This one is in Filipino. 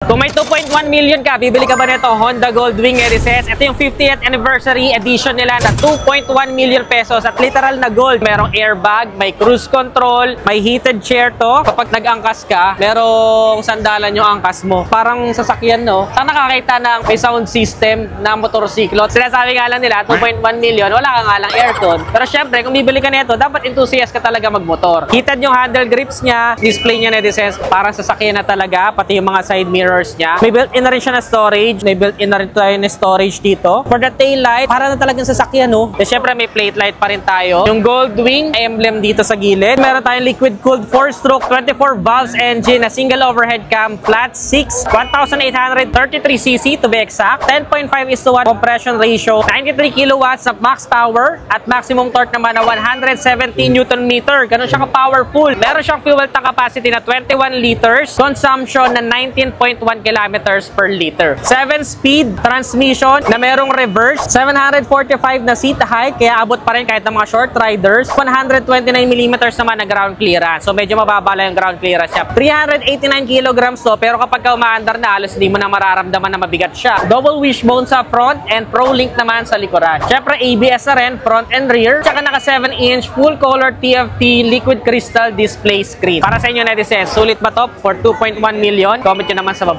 Kung may 2.1 million ka, bibili ka ba nito? Honda Goldwing Editions. Ito yung 50th anniversary edition nila na 2.1 million pesos at literal na gold. Merong airbag, may cruise control, may heated chair to. Kapag nag-angkas ka, merong sandalan yung angkas mo. Parang sasakyan, no? Sana nakakita ng may sound system na motorsiklo. Sinasabi nga lang nila, 2.1 million, wala ka nga lang aircon. Pero syempre, kung bibili ka nito, dapat enthusiast ka talaga magmotor. Heated yung handle grips niya, display niya na designs, parang sasakyan na talaga, pati yung mga side mirrors niya. May built-in na rin siya na storage, may built-in na rin tayo na storage dito. For the tail light, para na talagang sasakyan, no? E syempre, may plate light pa rin tayo. Yung Goldwing emblem dito sa gilid. Meron tayong liquid-cooled 4-stroke 24 valves engine na single overhead cam, flat 6, 1,833cc to be exact. 10.5:1 compression ratio, 93 kilowatts of max power at maximum torque naman na 170 Newton meter. Ganun siya ka-powerful. Meron siyang fuel tank capacity na 21 liters, consumption na 19.1 kilometers per liter. 7-speed transmission na merong reverse, 745 na seat height, kaya abot pa rin kahit ng mga short riders. 129mm naman na ground clearance. So medyo mababa lang yung ground clearance siya. 389 kilograms to, pero kapag ka umaandar na, halos hindi mo na mararamdaman na mabigat siya. Double wishbone sa front and ProLink naman sa likuran. Syempre ABS na rin, front and rear. Tsaka naka 7-inch full color TFT liquid crystal display screen. Para sa inyo netizens, sulit ba to for 2.1 million? Comment nyo naman sa baba.